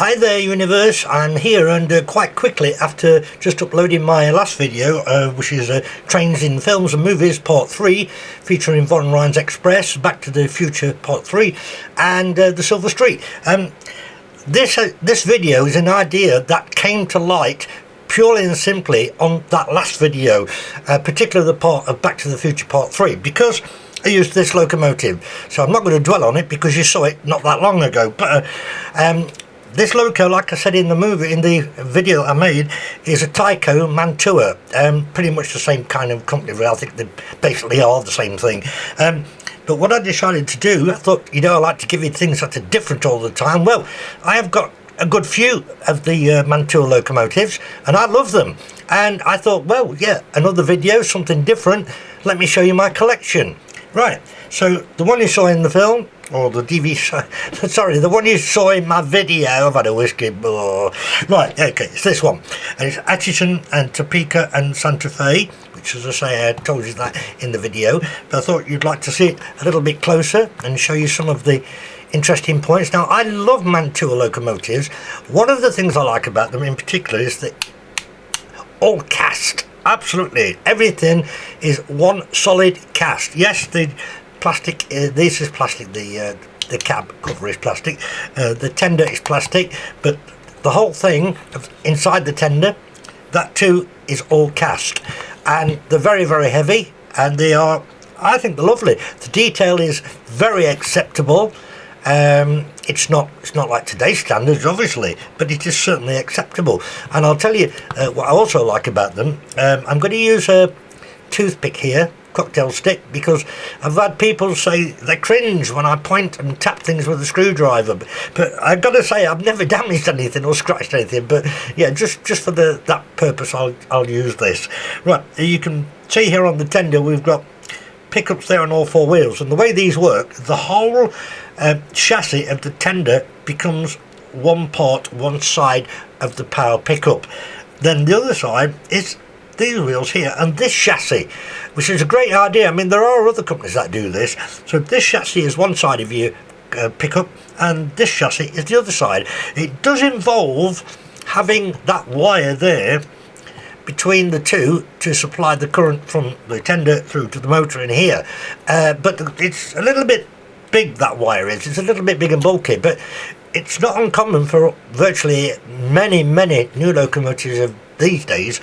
Hi there universe, I'm here and quite quickly after just uploading my last video which is Trains in Films and Movies Part 3 featuring Von Ryan's Express, Back to the Future Part 3 and The Silver Street. This video is an idea that came to light purely and simply on that last video, particularly the part of Back to the Future Part 3, because I used this locomotive. So I'm not going to dwell on it because you saw it not that long ago, but this loco, like I said in the video I made, is a Tyco Mantua, pretty much the same kind of company. I think they basically are the same thing. But what I decided to do, I thought, I like to give you things that are different all the time. Well, I have got a good few of the Mantua locomotives and I love them. And I thought, well, yeah, another video, something different. Let me show you my collection. Right, so the one you saw in the film, or the DVD, sorry, the one you saw in my video, I've had a whiskey, right, okay, it's this one, and it's Atchison and Topeka and Santa Fe, which, as I say, I told you that in the video, but I thought you'd like to see it a little bit closer and show you some of the interesting points. Now, I love Mantua locomotives. One of the things I like about them in particular is that all cast. Absolutely, everything is one solid cast. Yes, the plastic, this is plastic, the cab cover is plastic, the tender is plastic, but the whole thing inside the tender, that too is all cast, and they're very, very heavy, and they are, I think, they're lovely. The detail is very acceptable. It's not like today's standards, obviously, but it is certainly acceptable. And I'll tell you what I also like about them. I'm going to use a toothpick here, cocktail stick, because I've had people say they cringe when I point and tap things with a screwdriver. But I've got to say, I've never damaged anything or scratched anything. But yeah, just for that purpose, I'll use this. Right, you can see here on the tender we've got pickups there on all four wheels, and the way these work, the whole chassis of the tender becomes one side of the power pickup. Then the other side is these wheels here and this chassis, which is a great idea. I mean, there are other companies that do this. So this chassis is one side of your pickup and this chassis is the other side. It does involve having that wire there between the two to supply the current from the tender through to the motor in here, but it's a little bit big, that wire is. It's a little bit big and bulky, but it's not uncommon for virtually many new locomotives of these days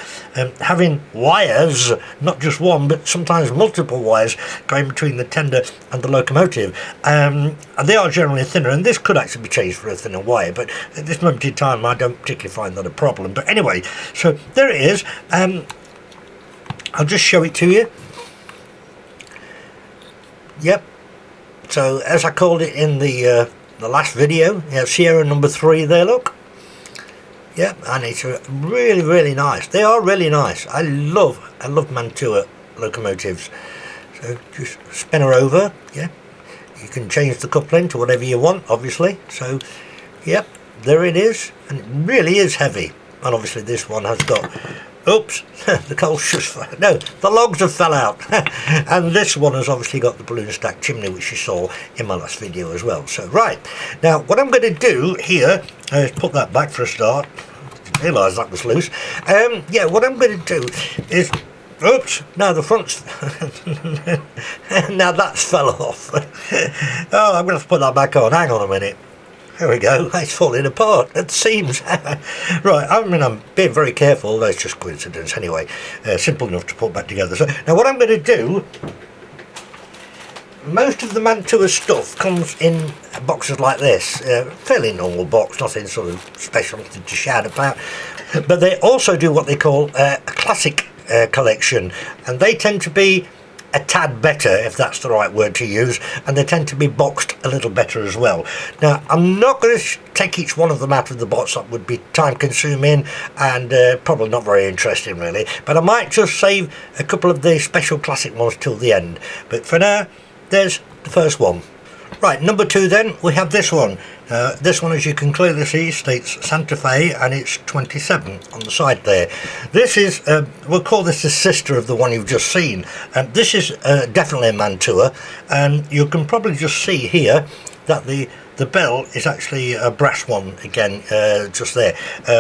having wires, not just one but sometimes multiple wires going between the tender and the locomotive, and they are generally thinner, and this could actually be changed for a thinner wire, but at this moment in time I don't particularly find that a problem. But anyway, so there it is. I'll just show it to you. Yep, so as I called it in the last video, Sierra number 3 there, look. Yeah, and it's really nice. They are really nice. I love Mantua locomotives. So just spin her over. Yeah, you can change the coupling to whatever you want, obviously. So yep, there it is, and it really is heavy. And obviously this one has got, oops, the coals just, no, the logs have fell out. And this one has obviously got the balloon stack chimney, which you saw in my last video as well. So right, now what I'm going to do here is put that back for a start. Didn't realise that was loose. Yeah, what I'm going to do is, oops, now the front's, now that's fell off. Oh, I'm going to have to put that back on, hang on a minute. There we go, it's falling apart at the seams. Right, I mean, I'm being very careful, that's just coincidence anyway. Simple enough to put back together. So now what I'm going to do, most of the Mantua stuff comes in boxes like this, fairly normal box, nothing sort of special to shout about. But they also do what they call a classic collection, and they tend to be a tad better, if that's the right word to use, and they tend to be boxed a little better as well. Now, I'm not going to take each one of them out of the box. That would be time consuming and probably not very interesting really, but I might just save a couple of the special classic ones till the end. But for now, there's the first one. Right, number 2 then, we have this one. This one, as you can clearly see, states Santa Fe, and it's 27 on the side there. This is, we'll call this the sister of the one you've just seen. This is definitely a Mantua, and you can probably just see here that the the bell is actually a brass one again, just there,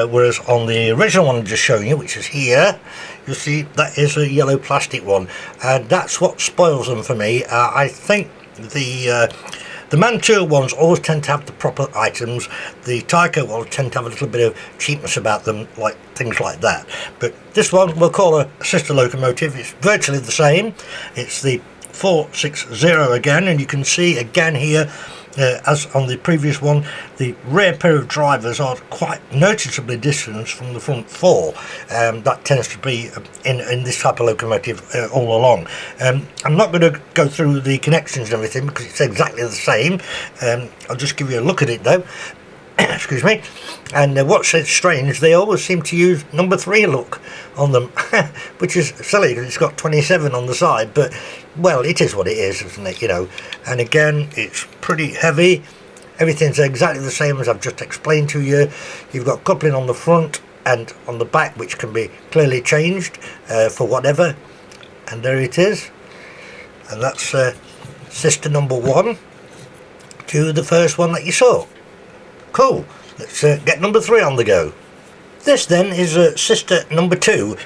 whereas on the original one I'm just showing you, which is here, you'll see that is a yellow plastic one, and that's what spoils them for me. I think the Mantua ones always tend to have the proper items. The Tyco ones tend to have a little bit of cheapness about them, like things like that. But this one we'll call a sister locomotive. It's virtually the same. It's the 460 again, and you can see again here, as on the previous one, the rear pair of drivers are quite noticeably distant from the front four. That tends to be in this type of locomotive all along. I'm not going to go through the connections and everything because it's exactly the same. I'll just give you a look at it though. Excuse me. And what's strange, they always seem to use number 3 look on them, which is silly because it's got 27 on the side, but well, it is what it is, isn't it, you know. And again, it's pretty heavy. Everything's exactly the same as I've just explained to you. You've got coupling on the front and on the back, which can be clearly changed for whatever, and there it is. And that's sister number 1 to the first one that you saw. Cool, let's get number 3 on the go. This then is sister number 2.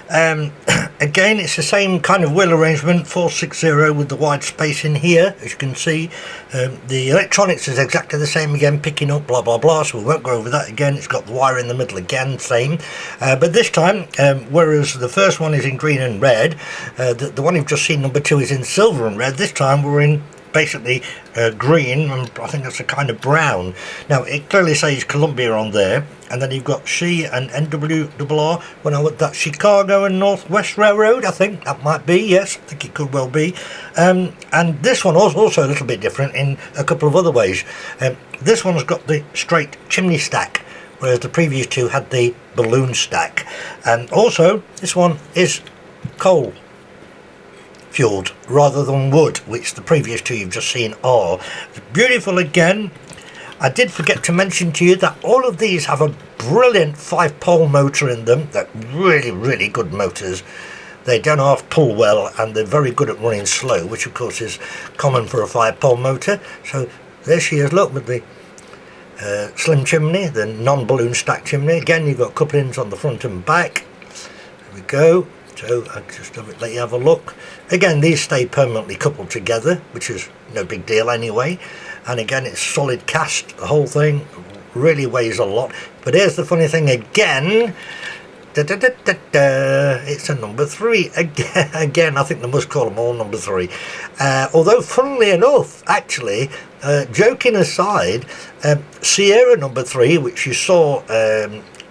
Again, it's the same kind of wheel arrangement, 460 with the wide space in here, as you can see. The electronics is exactly the same again, picking up blah blah blah, so we won't go over that again. It's got the wire in the middle again, same. But this time, whereas the first one is in green and red, the one you've just seen, number 2, is in silver and red. This time we're in basically green, and I think that's a kind of brown. Now it clearly says Columbia on there, and then you've got C and NWRR. Well, that's Chicago and Northwest Railroad, I think that might be. Yes, I think it could well be. And this one was also a little bit different in a couple of other ways. This one's got the straight chimney stack, whereas the previous 2 had the balloon stack. And also this one is coal fueled rather than wood, which the previous 2 you've just seen are. It's beautiful again. I did forget to mention to you that all of these have a brilliant 5-pole motor in them. They're really good motors. They don't half pull well, and they're very good at running slow, which of course is common for a 5-pole motor. So there she is, look, with the slim chimney, the non-balloon stack chimney. Again, you've got couplings on the front and back. There we go. So I'll just let you have a look. Again, these stay permanently coupled together, which is no big deal anyway. And again, it's solid cast. The whole thing really weighs a lot. But here's the funny thing again. It's a number 3 again. I think they must call them all number 3. Although, funnily enough, actually, joking aside, Sierra number 3, which you saw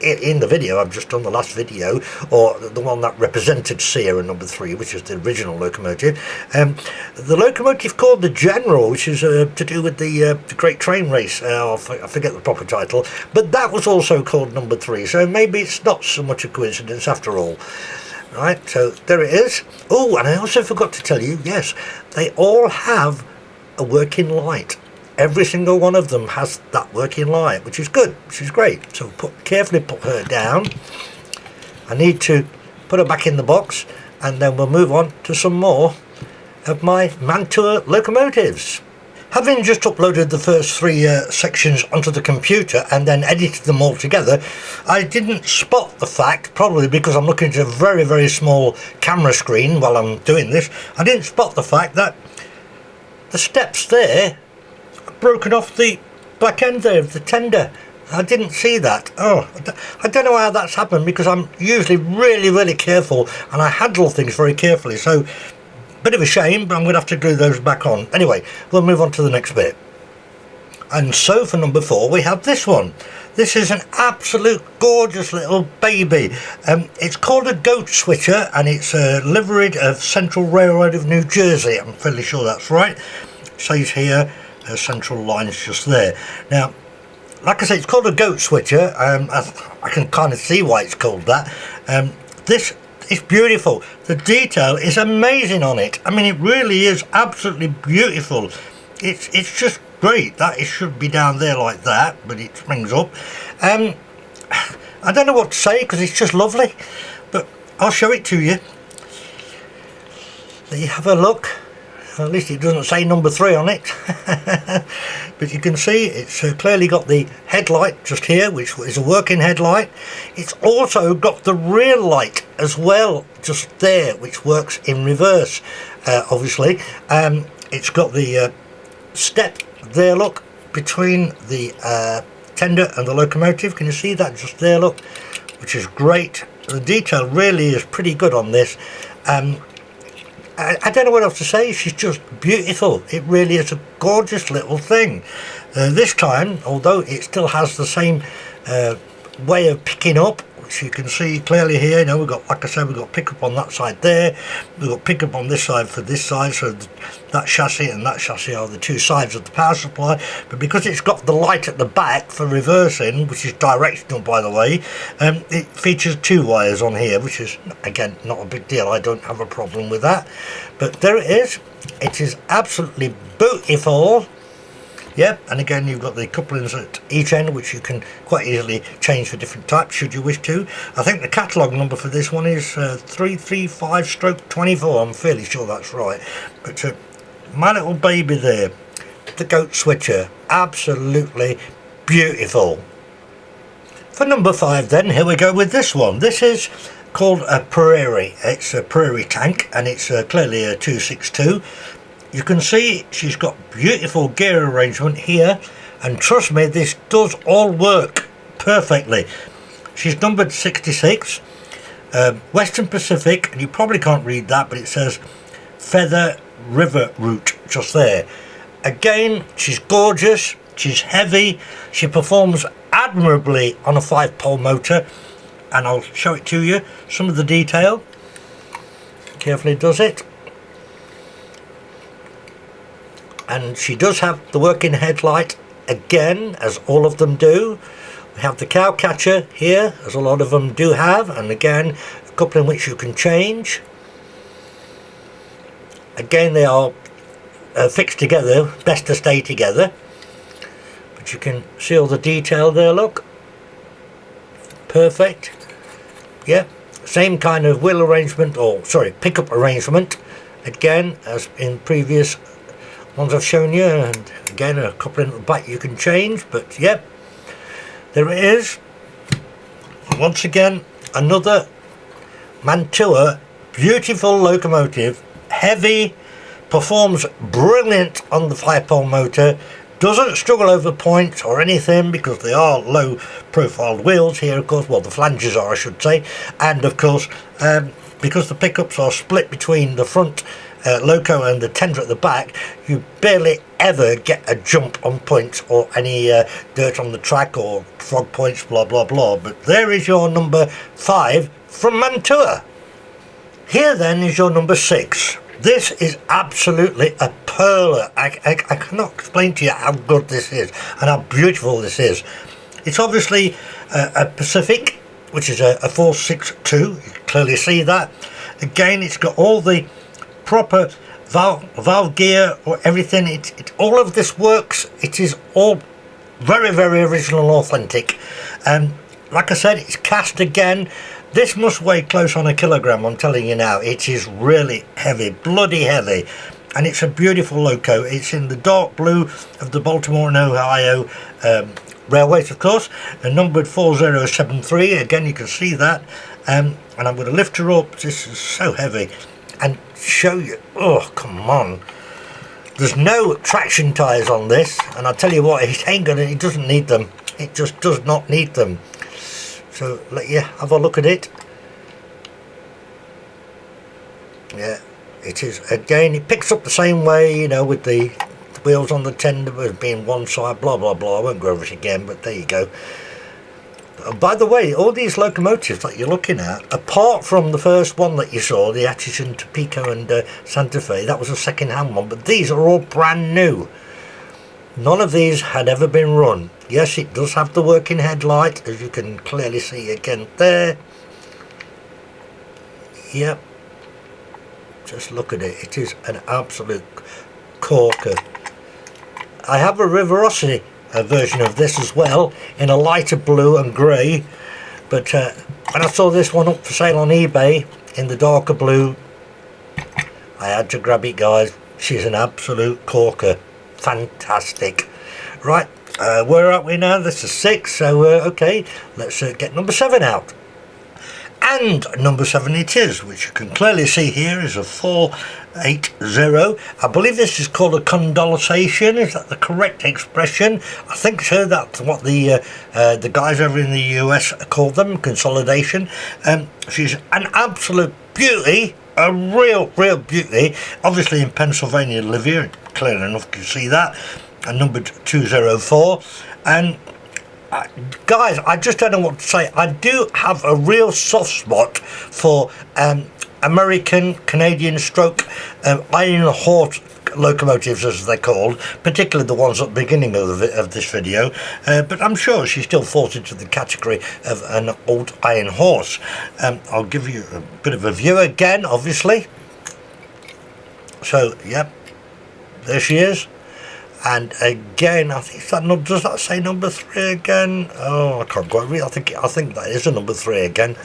in the video I've just done, the last video, or the one that represented Sierra number 3, which is the original locomotive, the locomotive called the General, which is to do with the Great Train Race, I forget the proper title, but that was also called number 3, so maybe it's not so much a coincidence after all. Right, so there it is. Oh, and I also forgot to tell you, yes, they all have a working light. Every single one of them has that working light, which is good, which is great. So carefully put her down. I need to put her back in the box, and then we'll move on to some more of my Mantua locomotives. Having just uploaded the first 3 sections onto the computer and then edited them all together, I didn't spot the fact, probably because I'm looking at a very small camera screen while I'm doing this, I didn't spot the fact that the steps there broken off the back end there of the tender. I didn't see that. Oh, I don't know how that's happened, because I'm usually really careful and I handle things very carefully, so bit of a shame, but I'm going to have to glue those back on. Anyway, we'll move on to the next bit. And so for number 4 we have this one. This is an absolute gorgeous little baby. It's called a goat switcher, and it's liveried of Central Railroad of New Jersey. I'm fairly sure that's right. It says here Central Line's just there. Now, like I say, it's called a goat switcher. I can kind of see why it's called that. This is beautiful. The detail is amazing on it. I mean, it really is absolutely beautiful. It's just great. That it should be down there like that, but it springs up. I don't know what to say, because it's just lovely, but I'll show it to you. There you have a look. At least it doesn't say number 3 on it. But you can see it's clearly got the headlight just here, which is a working headlight. It's also got the rear light as well, just there, which works in reverse, obviously. It's got the step there, look, between the tender and the locomotive. Can you see that just there, look, which is great. The detail really is pretty good on this. I don't know what else to say. She's just beautiful. It really is a gorgeous little thing. This time, although it still has the same way of picking up, which you can see clearly here, you know, we've got, like I said, we've got pickup on that side there, we've got pickup on this side for this side, so that chassis and that chassis are the 2 sides of the power supply. But because it's got the light at the back for reversing, which is directional by the way, it features 2 wires on here, which is again not a big deal. I don't have a problem with that. But there it is. It is absolutely beautiful. Yep, and again you've got the couplings at each end, which you can quite easily change for different types should you wish to. I think the catalogue number for this one is 335/24. I'm fairly sure that's right. But my little baby there, the goat switcher, absolutely beautiful. For number 5 then, here we go with this one. This is called a Prairie. It's a Prairie tank, and it's clearly a 262. You can see she's got beautiful gear arrangement here, and trust me, this does all work perfectly. She's numbered 66, Western Pacific, and you probably can't read that, but it says Feather River Route just there. Again, she's gorgeous, she's heavy, she performs admirably on a 5-pole motor, and I'll show it to you, some of the detail. Carefully does it. And she does have the working headlight again, as all of them do. We have the cow catcher here, as a lot of them do have, and again a couple in which you can change. Again, they are fixed together, best to stay together. But you can see all the detail there, look. Perfect. Yeah, same kind of wheel arrangement, or sorry, pickup arrangement, again as in previous ones I've shown you, and again a couple in the back you can change. But yep, there it is. Once again, another Mantua, beautiful locomotive, heavy, performs brilliant on the 5-pole motor, doesn't struggle over points or anything because they are low profiled wheels here, of course, well the flanges are I should say, and of course because the pickups are split between the front loco and the tender at the back, you barely ever get a jump on points or any dirt on the track or frog points, blah blah blah. But there is your number 5 from Mantua. Here then is your number 6. This is absolutely a pearler. I cannot explain to you how good this is and how beautiful this is. It's obviously a Pacific, which is a 462. You can clearly see that. Again, it's got all the proper valve gear or everything. It all of this works. It is all very, very original and authentic. Like I said, it's cast again. This must weigh close on 1 kilogram, I'm telling you now. It is really heavy, bloody heavy, and it's a beautiful loco. It's in the dark blue of the Baltimore and Ohio railways, of course, and numbered 4073. Again, you can see that, and I'm going to lift her up. This is so heavy, and show you. Oh, come on. There's no traction tyres on this, and I tell you what, it doesn't need them. It just does not need them. So let you have a look at it. Yeah, it is again, it picks up the same way, you know, with the wheels on the tender as being one side, blah blah blah. I won't go over it again, but there you go. By the way, all these locomotives that you're looking at, apart from the first one that you saw, the Atchison, Topeka and Santa Fe, that was a second-hand one, but these are all brand new. None of these had ever been run. Yes, it does have the working headlight, as you can clearly see again there. Yep. Just look at it. It is an absolute corker. I have a Riverosity version of this as well, in a lighter blue and grey. But when I saw this one up for sale on eBay in the darker blue, I had to grab it, guys. she's an absolute corker. Fantastic. Right, where are we now? This is 6, so okay, let's get number 7 out. And number 7 it is, which you can clearly see here is a 480. I believe this is called a condensation. Is that the correct expression? I think so. That's what the guys over in the US call them, consolidation. She's an absolute beauty, a real beauty. Obviously in Pennsylvania, Livier, clear enough, you can see that. And numbered 204. And guys, I just don't know what to say. I do have a real soft spot for American, Canadian stroke iron horse locomotives, as they're called, particularly the ones at the beginning of this video, but I'm sure she still falls into the category of an old iron horse. I'll give you a bit of a view again, obviously. So, yep, there she is. And again, I think that does that say number 3 again? Oh, I can't quite read. I think that is a number 3 again.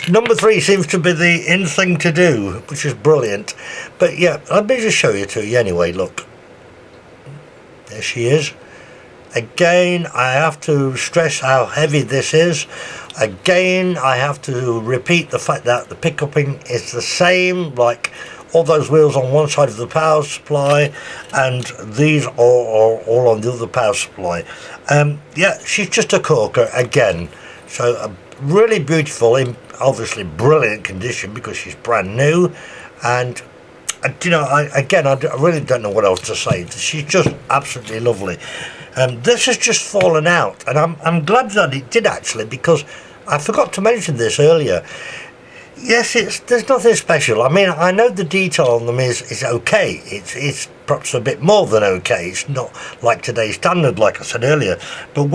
Number 3 seems to be the in thing to do, which is brilliant. But yeah, let me just show you to you anyway. Look, there she is. Again, I have to stress how heavy this is. Again, I have to repeat the fact that the pickupping is the same, like all those wheels on one side of the power supply, and these are all on the other power supply. Yeah, she's just a corker again. So really beautiful, in obviously brilliant condition because she's brand new. And you know, I really don't know what else to say. She's just absolutely lovely. This has just fallen out, and I'm glad that it did actually, because I forgot to mention this earlier. Yes, there's nothing special. I mean, I know the detail on them is okay. It's perhaps a bit more than okay. It's not like today's standard, like I said earlier. But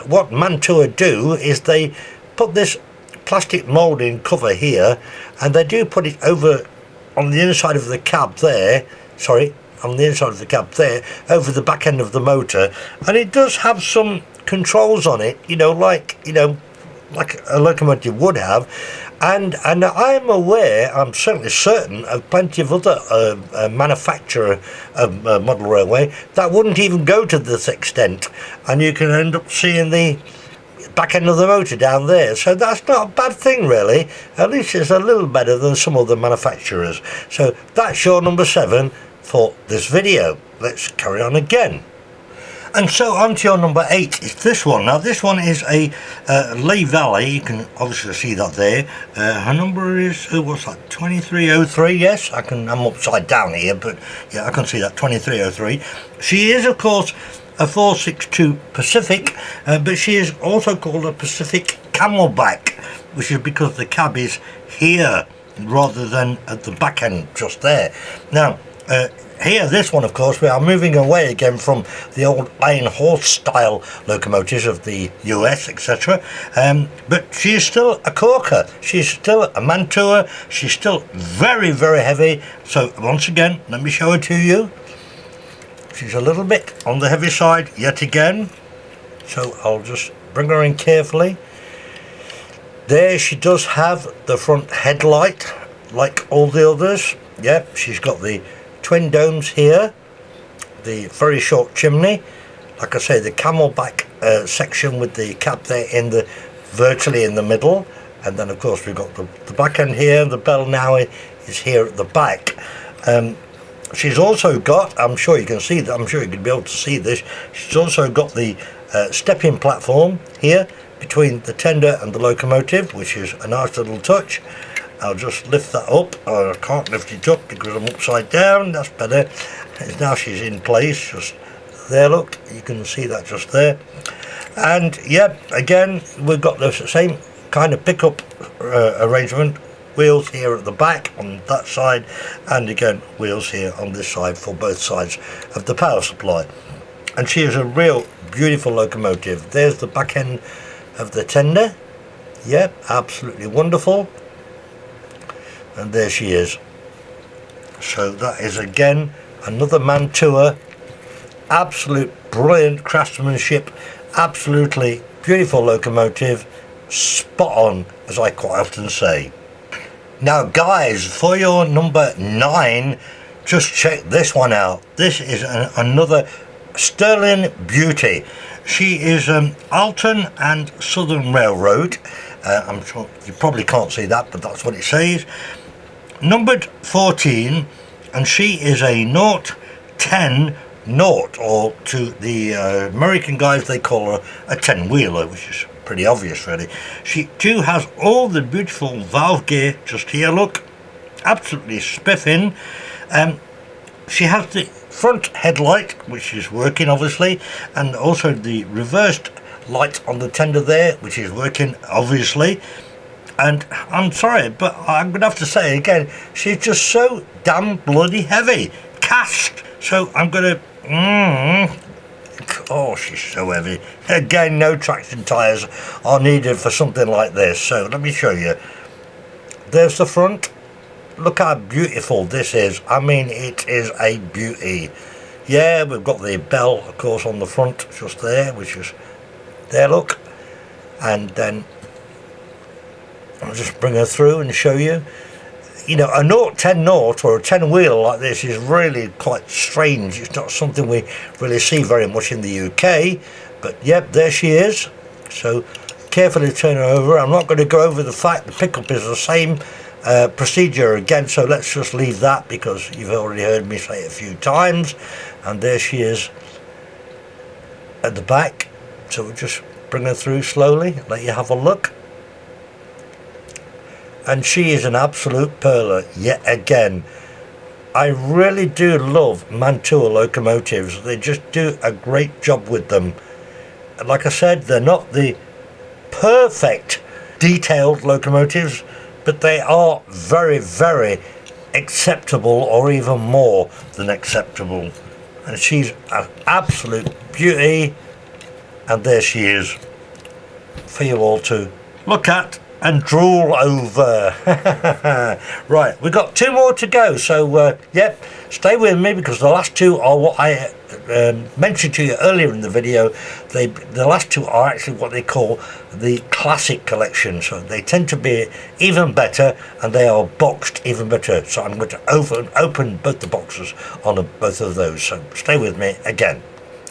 what Mantua do is they put this plastic moulding cover here, and they do put it over on the inside of the cab there. Sorry, on the inside of the cab there, over the back end of the motor, and it does have some controls on it. Like a locomotive would have. And I'm aware, I'm certainly certain of plenty of other manufacturer of model railway that wouldn't even go to this extent, and you can end up seeing the back end of the motor down there. So that's not a bad thing really. At least it's a little better than some other manufacturers. So that's your number 7 for this video. Let's carry on again. And so on to your number 8 is this one. Now this one is a Lea Valley. You can obviously see that there. Her number is, what's that, 2303? Yes, I'm upside down here, but yeah, I can see that, 2303. She is of course a 462 Pacific, but she is also called a Pacific Camelback, which is because the cab is here rather than at the back end just there. Now here, this one, of course, we are moving away again from the old iron horse style locomotives of the US, etc. But she is still a corker. She's still a Mantua. She's still very heavy. So once again, let me show her to you. She's a little bit on the heavy side yet again. So I'll just bring her in carefully. There she does have the front headlight like all the others. Yep, she's got the twin domes here, the very short chimney, like I say, the camelback section with the cap there virtually in the middle, and then of course we've got the back end here. The bell now is here at the back. She's also got, I'm sure you can see that, I'm sure you can be able to see this, she's also got the stepping platform here between the tender and the locomotive, which is a nice little touch. I'll just lift that up. I can't lift it up because I'm upside down. That's better. Now she's in place, just there, look, you can see that just there. And yep, again, we've got the same kind of pickup arrangement. Wheels here at the back on that side, and again wheels here on this side for both sides of the power supply. And she is a real beautiful locomotive. There's the back end of the tender. Yep, absolutely wonderful. And there she is. So that is again another Mantua. Absolute brilliant craftsmanship, absolutely beautiful locomotive, spot on, as I quite often say. Now guys, for your number 9, just check this one out. This is another sterling beauty. She is Alton and Southern Railroad. I'm sure you probably can't see that, but that's what it says. Numbered 14, and she is a 010 naught, or to the American guys they call her a 10-wheeler, which is pretty obvious really. She too has all the beautiful valve gear just here, look, absolutely spiffing. She has the front headlight, which is working obviously, and also the reversed light on the tender there, which is working obviously. And I'm sorry, but I'm gonna have to say again, she's just so damn bloody heavy, cast. So I'm gonna oh, she's so heavy. Again, no traction tyres are needed for something like this. So let me show you. There's the front. Look how beautiful this is. I mean, it is a beauty. Yeah, we've got the bell, of course, on the front, just there, which is there, look. And then I'll just bring her through and show you. You know, a 010 naught or a 10-wheeler like this is really quite strange. It's not something we really see very much in the UK. But, yep, there she is. So, carefully turn her over. I'm not going to go over the fact the pickup is the same procedure again, so let's just leave that because you've already heard me say it a few times. And there she is at the back, so we'll just bring her through slowly, let you have a look. And she is an absolute pearler yet again. I really do love Mantua locomotives. They just do a great job with them. And like I said, they're not the perfect detailed locomotives, but they are very, very acceptable, or even more than acceptable. And she's an absolute beauty. And there she is for you all to look at and drool over. Right, we've got 2 more to go, so yep, stay with me because the last 2 are what I mentioned to you earlier in the video. The last 2 are actually what they call the classic collection, so they tend to be even better and they are boxed even better. So I'm going to open both the boxes on both of those, so stay with me again.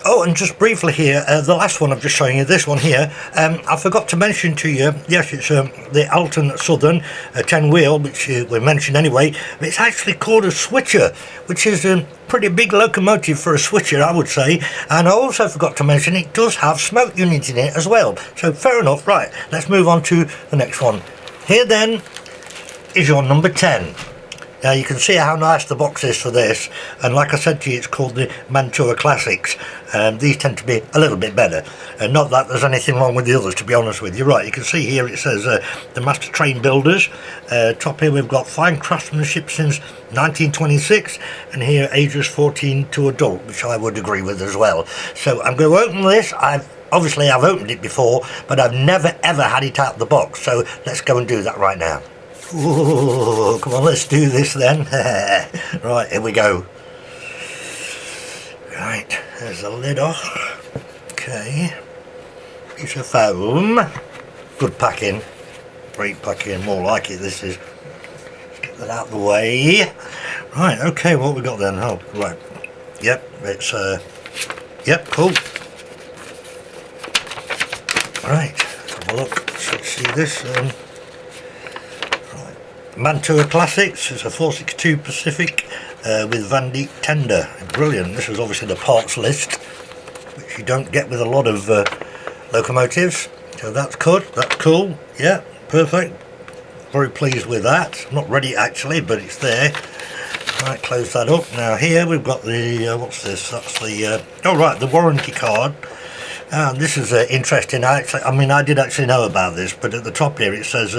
Oh, and just briefly here, the last one I'm just showing you, this one here, I forgot to mention to you, yes, it's the Alton Southern 10-wheel, which we mentioned anyway, but it's actually called a switcher, which is a pretty big locomotive for a switcher, I would say. And I also forgot to mention it does have smoke units in it as well. So fair enough. Right, let's move on to the next one. Here then is your number 10. Now you can see how nice the box is for this, and like I said to you, it's called the Mantua Classics. These tend to be a little bit better, and not that there's anything wrong with the others, to be honest with you. Right, you can see here it says the Master Train Builders. Top here we've got fine craftsmanship since 1926, and here ages 14 to adult, which I would agree with as well. So I'm going to open this. I've opened it before, but I've never ever had it out of the box, so let's go and do that right now. Ooh, come on, let's do this then. Right, here we go. Right, there's the lid off. Okay, piece of foam. Good packing, great packing, more like it. This is. Let's get that out of the way. Right, okay, what we got then? Oh, right. Yep, it's yep, cool. Right, let's have a look. Let's see this. Mantua Classics, it's a 462 Pacific with Van Dyke tender. Brilliant. This is obviously the parts list, which you don't get with a lot of locomotives. So that's good, that's cool. Yeah, perfect. Very pleased with that. Not ready actually, but it's there. Right, close that up. Now here we've got the, what's this? That's the, oh right, the warranty card. This is interesting. I did actually know about this, but at the top here it says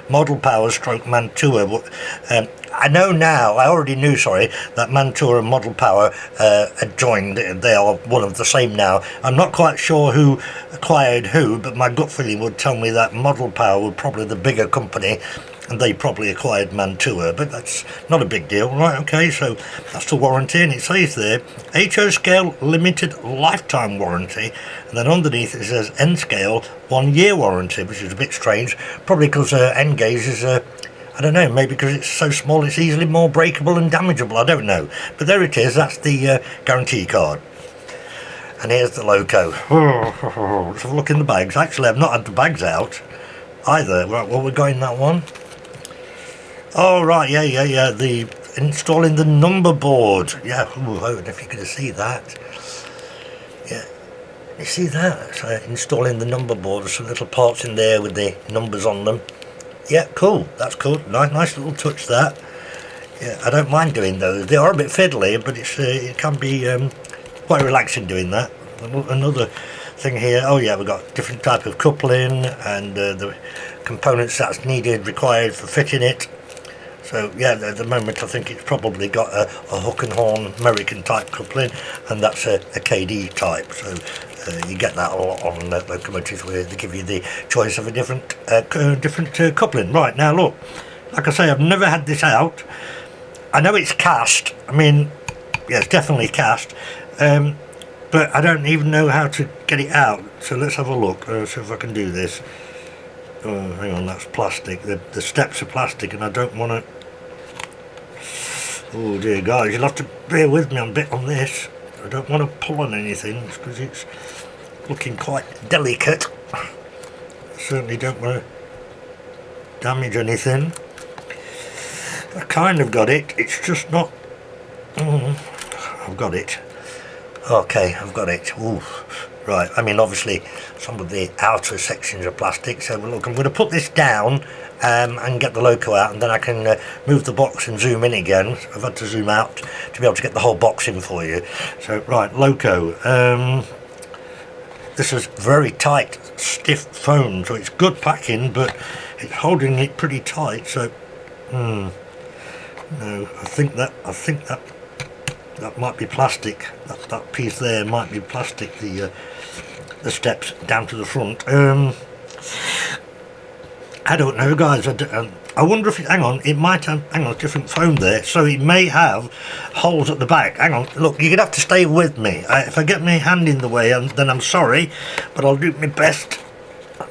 Model Power stroke Mantua. I know now, I already knew, sorry, that Mantua and Model Power had joined. They are one of the same now. I'm not quite sure who acquired who, but my gut feeling would tell me that Model Power were probably the bigger company, and they probably acquired Mantua, but that's not a big deal. Right, okay, so that's the warranty, and it says there, HO scale limited lifetime warranty, and then underneath it says N scale 1 year warranty, which is a bit strange, probably because N gauge is I don't know, maybe because it's so small it's easily more breakable and damageable, I don't know. But there it is, that's the guarantee card. And here's the loco. Let's have a look in the bags. Actually, I've not had the bags out either. Right, what we got in that one? Oh, right, yeah. The installing the number board. Yeah, ooh, I don't know if you can see that. Yeah, you see that? So installing the number board. There's some little parts in there with the numbers on them. Yeah, cool. That's cool. Nice little touch, that. Yeah, I don't mind doing those. They are a bit fiddly, but it can be quite relaxing doing that. Another thing here. Oh yeah, we've got different type of coupling and the components that's required for fitting it. So yeah, at the moment I think it's probably got a hook and horn American type coupling, and that's a KD type. So you get that a lot on locomotives where they give you the choice of a different coupling. Right, now look, like I say, I've never had this out. I know it's cast. I mean, yeah, it's definitely cast, but I don't even know how to get it out. So let's have a look. See if I can do this. Oh, hang on, that's plastic. The steps are plastic, and I don't want to. Oh dear, guys, you'll have to bear with me a bit on this. I don't want to pull on anything because it's looking quite delicate. I certainly don't want to damage anything. I kind of got it. It's just not. I've got it. Okay, I've got it. Ooh. Right, I mean obviously some of the outer sections are plastic, so look, I'm going to put this down and get the loco out, and then I can move the box and zoom in again. I've had to zoom out to be able to get the whole box in for you. So right, loco, this is very tight, stiff foam, so it's good packing, but it's holding it pretty tight. So no, I think that might be plastic. That piece there might be plastic. The steps down to the front. I don't know, guys. I wonder if hang on. It might have different foam there, so it may have holes at the back. Hang on. Look, you're gonna have to stay with me. If I get my hand in the way, then I'm sorry, but I'll do my best.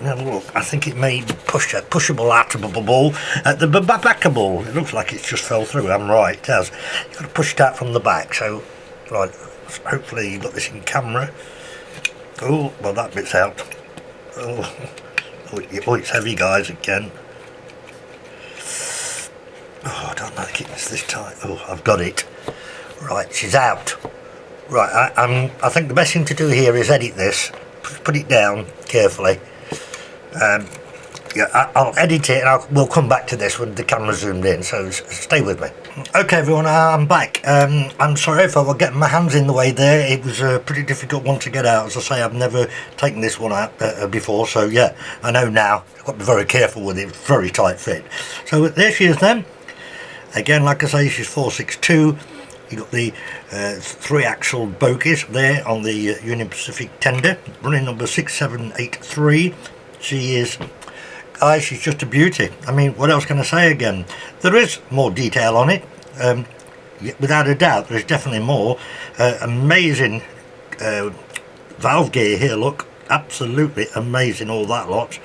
Now look, I think it may be pushable outable at the backable. It looks like it's just fell through. I'm right, it has. You've got to push it out from the back. So, right, hopefully you've got this in camera. Oh, well that bit's out. Oh, it's heavy, guys, again. Oh, I don't think it's this tight. Oh, I've got it. Right, she's out. Right, I think the best thing to do here is edit this. Put it down carefully. Yeah, I'll edit it and we'll come back to this when the camera's zoomed in, so stay with me. Okay everyone, I'm back. I'm sorry if I was getting my hands in the way there. It was a pretty difficult one to get out. As I say, I've never taken this one out before, so yeah, I know now. I've got to be very careful with it. It's very tight fit. So there she is then. Again, like I say, she's 462. You've got the 3-axle bogies there on the Union Pacific tender, running number 6783. She is, guys, she's just a beauty. I mean, what else can I say again? There is more detail on it, without a doubt. There's definitely more. Amazing valve gear here, look, absolutely amazing, all that lot.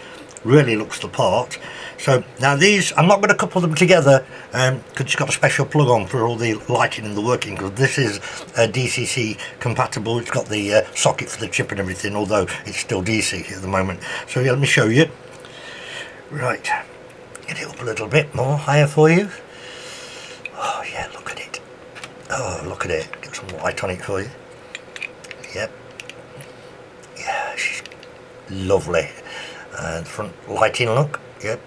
Really looks the part. So now these, I'm not going to couple them together because it's got a special plug on for all the lighting and the working, because this is DCC compatible. It's got the socket for the chip and everything, although it's still DC at the moment. So yeah, let me show you. Right, get it up a little bit more higher for you. Oh yeah, look at it. Oh, look at it. Get some light on it for you. Yep. Yeah, she's lovely. Front lighting, look. Yep,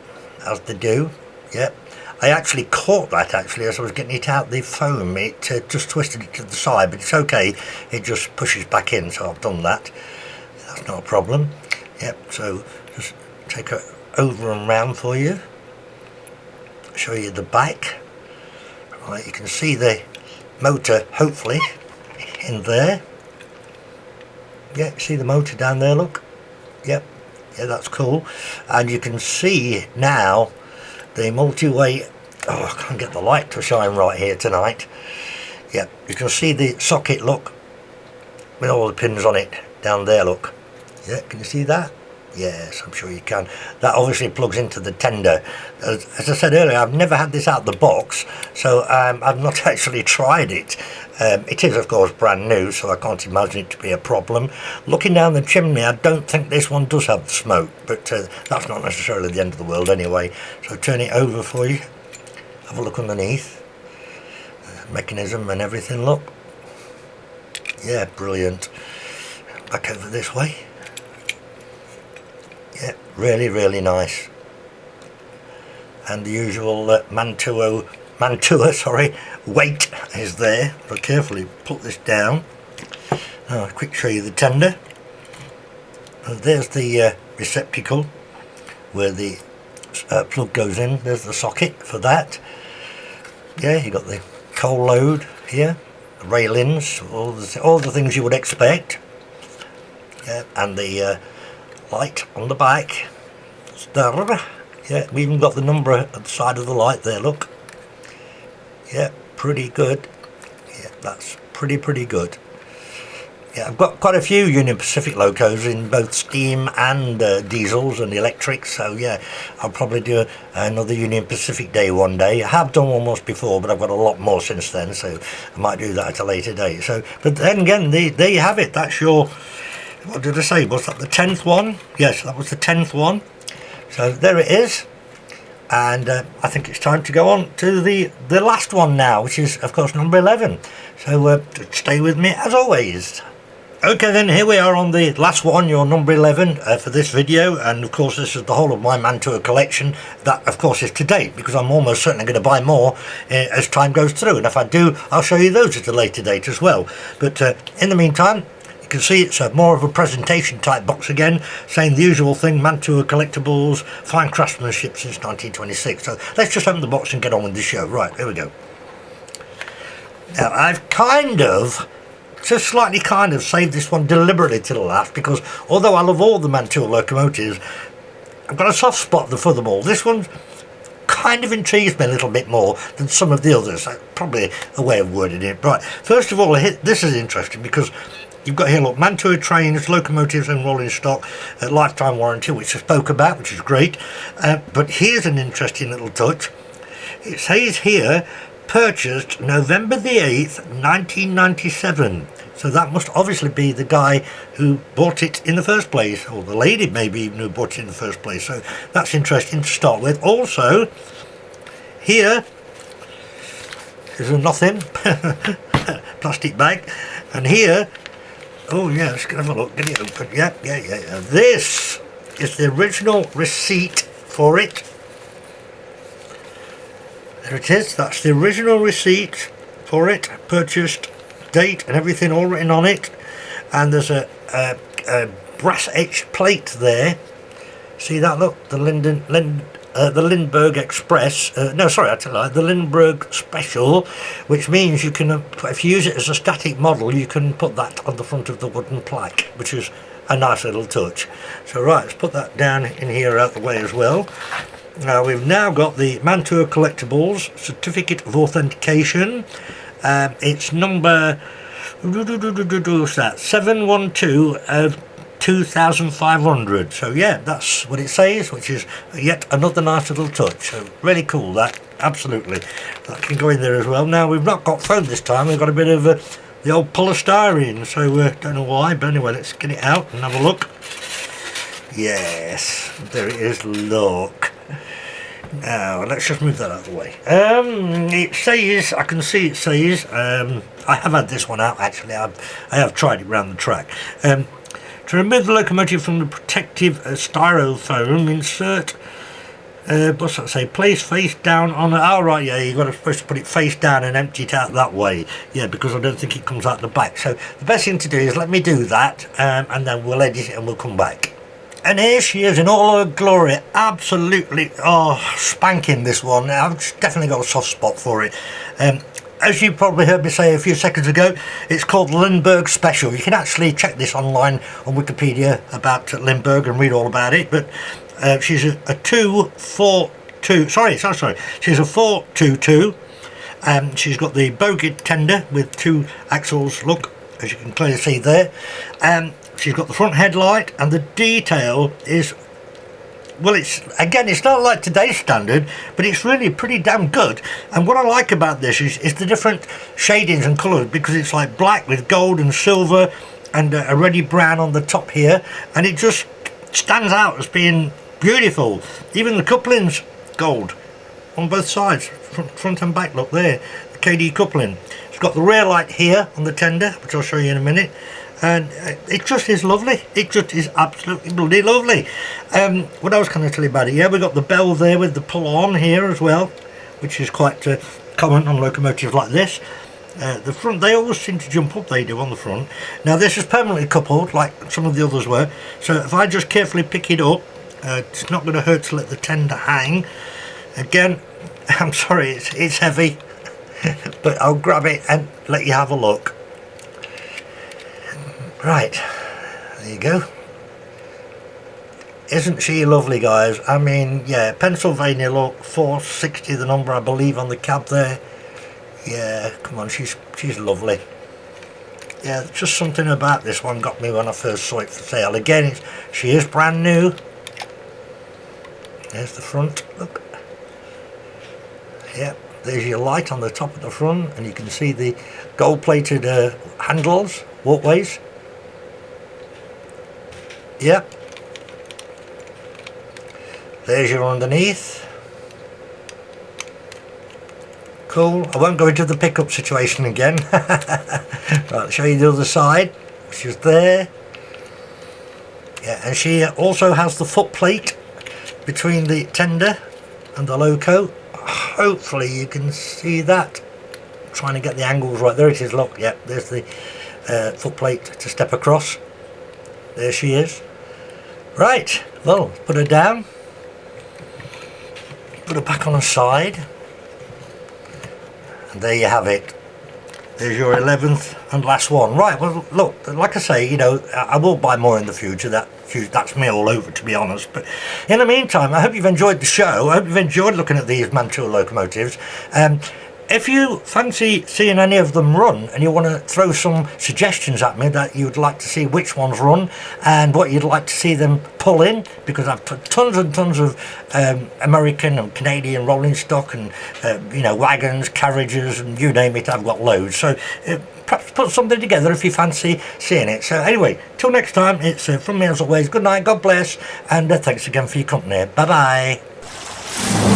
as they do. Yep, I actually caught that as I was getting it out the foam. It just twisted it to the side, but it's okay. It just pushes back in, so I've done that. That's not a problem. Yep, so just take her over and round for you. Show you the back. Right, you can see the motor hopefully in there. Yeah, see the motor down there, look. Yep. Yeah, that's cool. And you can see now the multi-way. Oh, I can't get the light to shine right here tonight. Yeah, you can see the socket, look, with all the pins on it down there, look. Yeah, can you see that? Yes, I'm sure you can. That obviously plugs into the tender. As I said earlier, I've never had this out of the box, so I've not actually tried it. It is, of course, brand new, so I can't imagine it to be a problem. Looking down the chimney, I don't think this one does have the smoke, but that's not necessarily the end of the world anyway. So turn it over for you. Have a look underneath. Mechanism and everything, look. Yeah, brilliant. Back over this way. Yeah, really, really nice. And the usual Mantua weight is there. So carefully put this down. Now I'll quick show you the tender. There's the receptacle where the plug goes in. There's the socket for that. Yeah, you got the coal load here, the railings, all the things you would expect. Yeah, and the light on the back. Yeah, we even got the number at the side of the light there, look. Yeah, pretty good. Yeah, that's pretty good. Yeah, I've got quite a few Union Pacific locos in both steam and diesels and electrics, so yeah, I'll probably do another Union Pacific day one day. I have done one once before, but I've got a lot more since then, so I might do that at a later date. So, but then again, there you have it. That's your, what did I say, was that the 10th one? Yes, that was the 10th one. So there it is. And I think it's time to go on to the last one now, which is, of course, number 11. So stay with me as always. Okay then, here we are on the last one, your number 11 for this video, and of course this is the whole of my Mantua collection. That of course is to date, because I'm almost certainly going to buy more as time goes through, and if I do, I'll show you those at a later date as well. But in the meantime, you can see it's more of a presentation type box again, saying the usual thing, Mantua collectibles, fine craftsmanship since 1926. So let's just open the box and get on with the show. Right, here we go. Now I've just slightly saved this one deliberately to the last, because although I love all the Mantua locomotives, I've got a soft spot for them all. This one kind of intrigues me a little bit more than some of the others. Probably a way of wording it. Right, first of all, this is interesting because you've got here, look, Mantua trains, locomotives and rolling stock, lifetime warranty, which I spoke about, which is great. But here's an interesting little touch. It says here, purchased November the 8th, 1997. So that must obviously be the guy who bought it in the first place, or the lady maybe even who bought it in the first place. So that's interesting to start with. Also, here is a nothing, plastic bag, and here, oh yeah, let's have a look, get it open, yeah. This is the original receipt for it. There it is, that's the original receipt for it, purchased, date and everything all written on it. And there's a brass etched plate there. See that, look, the Lindbergh Express, no sorry, I tell you, the Lindbergh Special, which means you can, if you use it as a static model, you can put that on the front of the wooden plaque, which is a nice little touch. So right, let's put that down in here out the way as well. Now we've now got the Mantua Collectibles Certificate of Authentication. It's number 712 of 2500. So yeah, that's what it says, which is yet another nice little touch. So really cool, that, absolutely. That can go in there as well. Now we've not got foam this time, we've got a bit of the old polystyrene, so don't know why, but anyway, let's get it out and have a look. Yes, there it is, look. Now let's just move that out of the way. It says, I can see it says, I have had this one out actually, I have tried it around the track. To remove the locomotive from the protective styrofoam, insert, what's that say, place face down on it. Oh right, yeah, you've got to supposed to put it face down and empty it out that way. Yeah, because I don't think it comes out the back. So the best thing to do is let me do that, and then we'll edit it and we'll come back. And here she is in all her glory, absolutely, spanking this one. I've definitely got a soft spot for it. As you probably heard me say a few seconds ago, it's called Lindbergh Special. You can actually check this online on Wikipedia about Lindbergh and read all about it. But she's a 242, sorry, she's a 422. She's got the bogie tender with two axles, look, as you can clearly see there. she's got the front headlight, and the detail is, well, it's not like today's standard, but it's really pretty damn good. And what I like about this is the different shadings and colours, because it's like black with gold and silver and a reddy brown on the top here, and it just stands out as being beautiful. Even the couplings gold on both sides, front and back. Look there, the KD coupling. It's got the rear light here on the tender, which I'll show you in a minute, and it just is lovely. It just is absolutely bloody lovely. What else can I tell you about it? Yeah, we've got the bell there with the pull on here as well, which is quite common on locomotives like this. The front, they always seem to jump up, they do, on the front. Now this is permanently coupled like some of the others were, so if I just carefully pick it up, it's not going to hurt to let the tender hang. Again, I'm sorry, it's heavy, but I'll grab it and let you have a look. Right, there you go. Isn't she lovely, guys? I mean, yeah, Pennsylvania look, 460 the number, I believe, on the cab there. Yeah, come on, she's lovely. Yeah, just something about this one got me when I first saw it for sale. Again, she is brand new. There's the front, look. Yeah, there's your light on the top of the front, and you can see the gold-plated handles, walkways. Yep. There's your underneath. Cool. I won't go into the pickup situation again. Right, I'll show you the other side, which is there. Yeah, and she also has the foot plate between the tender and the loco. Hopefully you can see that. I'm trying to get the angles right. There it is, look. Yeah, there's the foot plate to step across. There she is. Right, well, put her down. Put her back on her side. And there you have it. There's your 11th and last one. Right, well, look, like I say, you know, I will buy more in the future. That's me all over, to be honest. But in the meantime, I hope you've enjoyed the show. I hope you've enjoyed looking at these Mantua locomotives. If you fancy seeing any of them run, and you want to throw some suggestions at me that you'd like to see which ones run and what you'd like to see them pull in, because I've put tons and tons of American and Canadian rolling stock and you know, wagons, carriages, and you name it, I've got loads. So perhaps put something together if you fancy seeing it. So anyway, till next time, it's from me as always. Good night, God bless, and thanks again for your company. Bye bye.